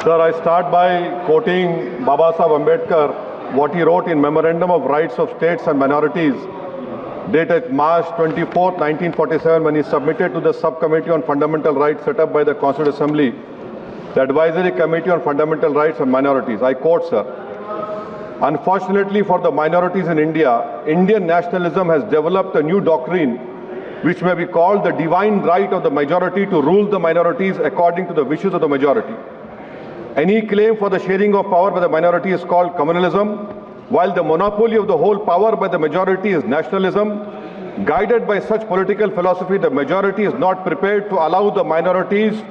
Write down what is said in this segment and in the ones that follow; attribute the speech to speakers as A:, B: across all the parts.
A: Sir, I start by quoting Baba Saheb Ambedkar, what he wrote in Memorandum of Rights of States and Minorities, dated March 24, 1947, when he submitted to the Subcommittee on Fundamental Rights set up by the Constituent Assembly, the Advisory Committee on Fundamental Rights and Minorities. I quote, sir, "Unfortunately for the minorities in India, Indian nationalism has developed a new doctrine which may be called the divine right of the majority to rule the minorities according to the wishes of the majority. Any claim for the sharing of power by the minority is called communalism, while the monopoly of the whole power by the majority is nationalism. Guided by such political philosophy, the majority is not prepared to allow the minorities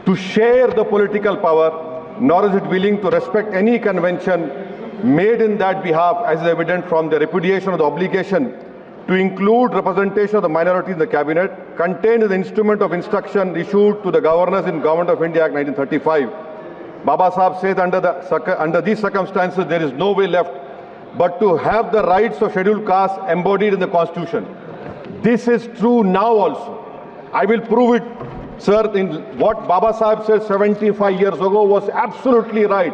A: to share the political power, nor is it willing to respect any convention made in that behalf, as is evident from the repudiation of the obligation to include representation of the minority in the cabinet, contained in the instrument of instruction issued to the governors in Government of India Act 1935. Baba Saheb says under these circumstances, there is no way left but to have the rights of scheduled castes embodied in the Constitution." This is true now also. I will prove it, sir. In what Baba Saheb said 75 years ago was absolutely right.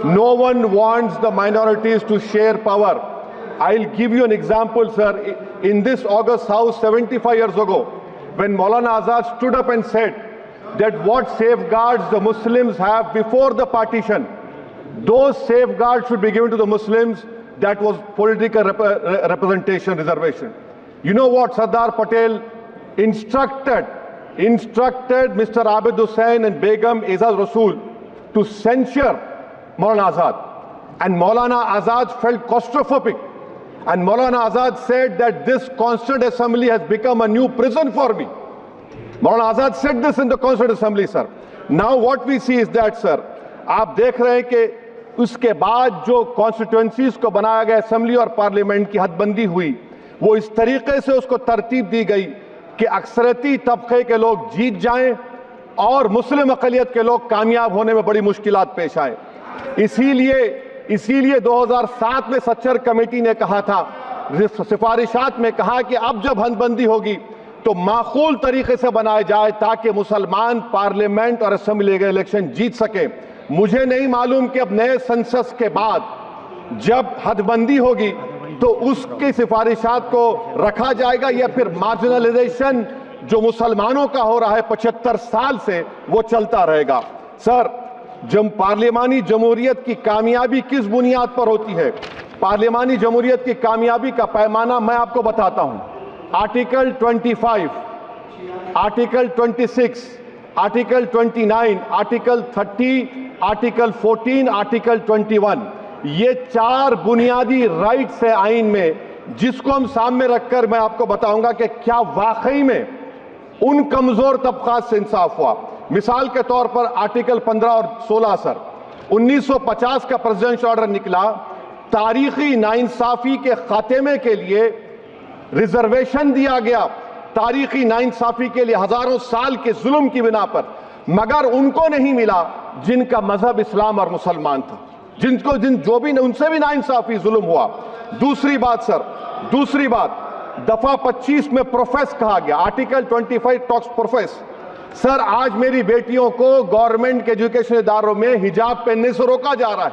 A: No one wants the minorities to share power. I'll give you an example, sir. In this August House 75 years ago, when Maulana Azad stood up and said that what safeguards the Muslims have before the partition, those safeguards should be given to the Muslims, that was political representation, reservation. You know what Sardar Patel instructed Mr. Abid Hussain and Begum Aizaz Rasool to censure Maulana Azad. And Maulana Azad felt claustrophobic. And Maulana Azad said that this Constituent Assembly has become a new prison for me. Maulana Azad said this in the Constituent Assembly, sir. Now what we see is that, sir, आप देख रहे हैं कि उसके बाद जो constituencies को बनाया गया असेंबली और पार्लियामेंट की हदबंदी हुई, वो इस तरीके से उसको तरतीब दी गई कि अक्सरती तबके के लोग जीत जाएं और मुस्लिम अक़लियत के लोग कामयाब होने में बड़ी मुश्किलात पेश आए। इसीलिए 2007 में सच्चर कमेटी ने कहा था, सिफारिशात में कहा कि अब जब हदबंदी होगी तो माकूल तरीके से बनाया जाए ताकि मुसलमान पार्लियामेंट और असेंबली के इलेक्शन जीत सके। मुझे नहीं मालूम कि अब नए सेंसस के बाद जब हदबंदी होगी तो उसकी सिफारिशात को रखा जाएगा या फिर मार्जिनलाइजेशन जो मुसलमानों का हो रहा है 75 साल से वो चलता रहेगा। सर, जब पार्लियामानी जमहूरियत की कामयाबी किस बुनियाद पर होती है? पार्लियामानी जमहूरियत की कामयाबी का पैमाना मैं आपको बताता हूं। Article 25, article 26, article 29, article 30, article 14, article 21, ये 4 बुनियादी राइट्स है आइन में, जिसको हम सामने रखकर मैं आपको बताऊंगा कि क्या वाकई में उन कमजोर तबकात से इंसाफ हुआ। मिसाल के तौर पर आर्टिकल 15 और 16, सर, 1950 का प्रेसिडेंशियल ऑर्डर निकला, तारीखी नाइंसाफी के खात्मे के लिए रिजर्वेशन दिया गया, तारीखी नाइंसाफी के लिए हजारों साल के जुल्म की बिना पर, मगर उनको नहीं मिला जिनका मजहब इस्लाम और मुसलमान था, उनसे भी नाइंसाफी जुल्म हुआ। दूसरी बात सर, दूसरी बात, दफा 25 में प्रोफेस कहा गया, आर्टिकल 25 टॉक्स प्रोफेस। सर, आज मेरी बेटियों को गवर्नमेंट के एजुकेशन इदारों में हिजाब पहनने से रोका जा रहा है,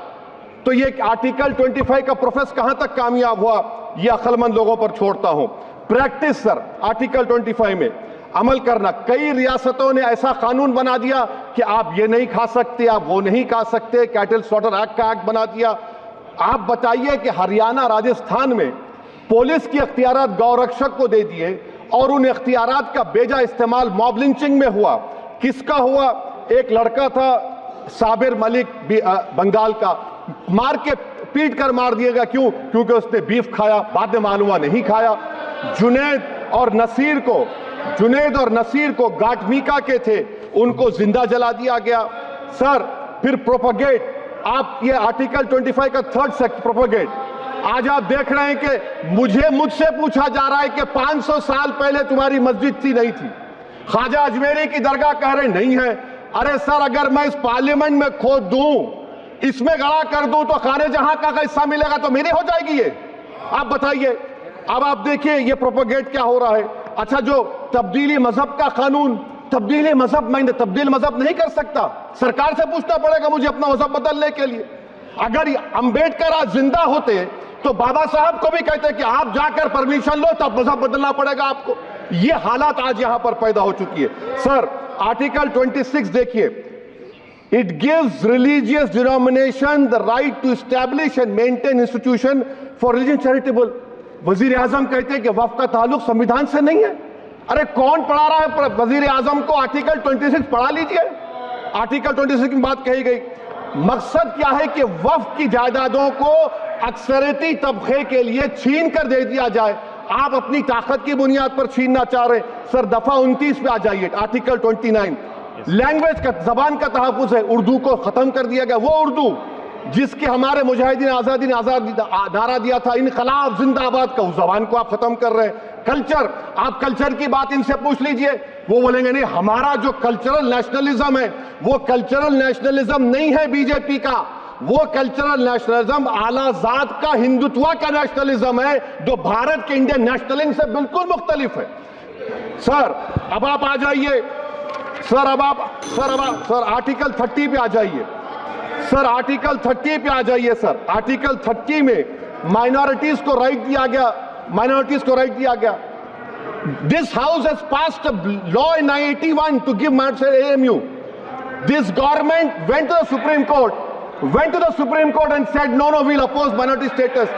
A: तो ये आर्टिकल 25 का प्रोफेस कहां तक कामयाब हुआ, ये अक्लमंद लोगों पर छोड़ता हूं। प्रैक्टिस सर, आर्टिकल 25 में अमल करना। कई रियासतों ने ऐसा कानून बना दिया कि आप ये नहीं खा सकते, आप वो नहीं खा सकते, कैटल स्लॉटर एक्ट का एक्ट बना दिया। आप बताइए कि हरियाणा, राजस्थान में पुलिस की अख्तियारात गौरक्षक को दे दिए और उन अख्तियारात का बेजा इस्तेमाल मॉब लिंचिंग में हुआ। किसका हुआ? एक लड़का था साबिर मलिक बंगाल का, मार के पीट कर मार दिया गया। क्यों? क्योंकि उसने बीफ खाया, बाद में मालूम हुआ नहीं खाया। जुनैद और नसीर को गाटमीका के थे, उनको जिंदा जला दिया गया। सर, फिर प्रोपगेट, आप ये आर्टिकल 25 का 3rd सेक्शन प्रोपगेट, आज आप देख रहे हैं कि मुझसे पूछा जा रहा है कि 500 साल पहले तुम्हारी मस्जिद थी, नहीं थी। ख्वाजा अजमेरी की दरगाह कह रहे नहीं है। अरे सर, अगर मैं इस पार्लियामेंट में खोद दूं, इसमें गड़ा कर दूं, तो खाने जहां का हिस्सा मिलेगा तो मेरी हो जाएगी ये। आप बताइए। अब आप देखिए ये प्रोपगेट क्या हो रहा है। अच्छा, जो तब्दीली मजहब का कानून, تبدیل مذہب، میں تبدیل مذہب نہیں کر سکتا، سرکار سے پوچھنا پڑے گا مجھے اپنا مذہب بدلنے کے لیے۔ اگر امبیڈکر آج زندہ ہوتے تو بابا صاحب کو بھی کہتے کہ آپ جا کر پرمیشن لو تب مذہب بدلنا پڑے گا آپ کو۔ یہ حالات آج یہاں پر پیدا ہو چکی ہے۔ سر آرٹیکل 26 دیکھیے، it gives religious denomination the right to establish and maintain institution for religion charitable۔ وزیر اعظم کہتے ہیں کہ وقف کا تعلق سمویدھان سے نہیں ہے۔ ارے کون پڑھا رہا ہے وزیر اعظم کو؟ آرٹیکل 26 پڑھا لیجئے، آرٹیکل 26 کی بات کہی گئی۔ مقصد کیا ہے کہ وقف کی جائیدادوں کو اکثریتی طبقے کے لیے چھین کر دے دیا جائے۔ آپ اپنی طاقت کی بنیاد پر چھیننا چاہ رہے ہیں۔ سر دفعہ 29 پہ آ جائیے، آرٹیکل 29، لینگویج کا، زبان کا تحفظ ہے، اردو کو ختم کر دیا گیا۔ وہ اردو جس کے ہمارے مجاہدین آزادی نے نعرہ دیا تھا انقلاب زندہ آباد کا، اس زبان کو آپ ختم کر رہے ہیں۔ کلچر، آپ کلچر کی بات ان سے پوچھ لیجئے، وہ بولیں گے نہیں ہمارا جو کلچرل نیشنلزم ہے وہ کلچرل نیشنلزم نہیں ہے بی جے پی کا، وہ کلچرل نیشنلزم اعلیٰ ذات کا ہندوتوا کا نیشنلزم ہے جو بھارت کے انڈین نیشنلزم سے بالکل مختلف ہے۔ سر اب آپ آ جائیے، سر آرٹیکل 30 پہ آ جائیے، سر آرٹیکل 30 پہ آ جائیے۔ سر آرٹیکل 30 میں مائنورٹیز کو رائٹ دیا گیا، مائنورٹیز کو رائٹ دیا گیا۔ This house has passed a law in 1981 to give minority AMU. This government went to the Supreme Court and said no, we'll oppose minority status.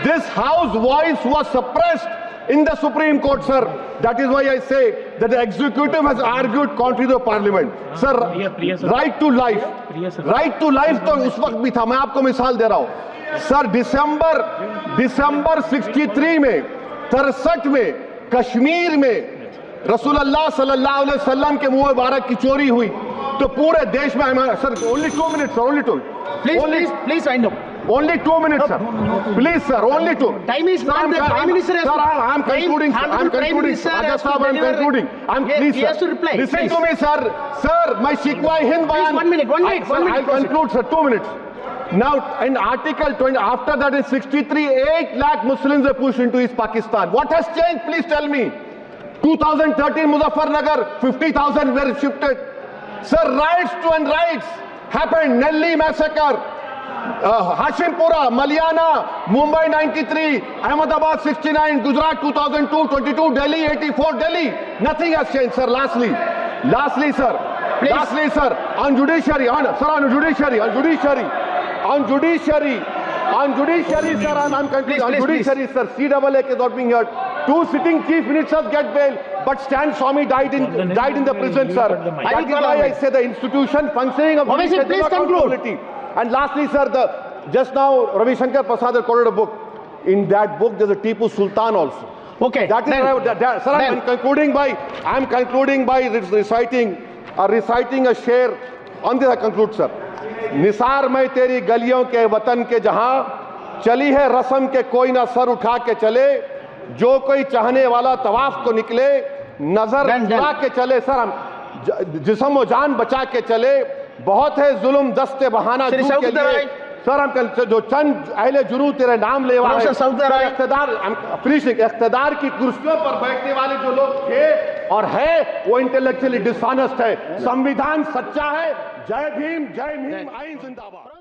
A: This house voice was suppressed in the Supreme Court, sir. That is why I say that the executive has argued contrary to the parliament. Sir, right to life, right to life تو اس وقت بھی تھا۔ میں آپ کو مثال دے رہا ہوں۔ سر دسمبر 63 میں 63 میں کشمیر میں رسول اللہ صلی اللہ علیہ وسلم کے منہ مبارک کی چوری ہوئی تو پورے دیش میں سر only 2 minutes sir, only 2
B: please wind up.
A: Only 2 minutes, sir. Please, sir, only 2.
B: Time is gone. The Prime Minister has...
A: Sir, I am concluding. I am concluding. Raja Sahab, I am concluding. Please,
B: he has to reply.
A: Listen to me, sir. Sir, my Shikwa Hind Bayan.
B: One minute.
A: I'll conclude, sir. 2 minutes. Now, in Article 20, after that in 63, 8 lakh Muslims were pushed into East Pakistan. What has changed? Please tell me. 2013, Muzaffarnagar, 50,000 were shifted. Sir, riots to and riots happened. Nelly massacre. Hashimpura, Malyana, Mumbai 93, Ahmedabad 69, Gujarat 2002, 22, Delhi 84, Delhi. Nothing has changed, sir. Lastly, sir. Please. Lastly, sir. On judiciary, sir, on judiciary, sir, I'm concluding. On judiciary, sir, CAA is not being heard. 2 sitting chief ministers get bail, but Stan Swamy died in the prison, sir. That is why I say the institution functioning of judiciary
B: please conclude.
A: And lastly, sir, just now Ravi Shankar Prasad has quoted a book. In that book, there's a Tipu Sultan also.
B: Okay.
A: That is, sir, I'm concluding by reciting a sher. On this I conclude, sir. Nisar mein teri galiyon ke watan ke jahan chali hai rasam ke koi na sar utha ke chale jo koi chahne wala tawaf ko nikle nazar uta ke chale sir hum jism و جان بچا کے چلے بہت ہے ظلم دست بہانہ جو کے لیے سر ہم جو چند اہل جنو تیرے نام لے والے اقتدار کی کرسیوں پر بیٹھنے والے جو لوگ تھے اور ہے وہ انٹلیکچولی ڈسانسٹ ہے۔ سمویدھان سچا ہے۔ جے بھیم آئین زندہ باد۔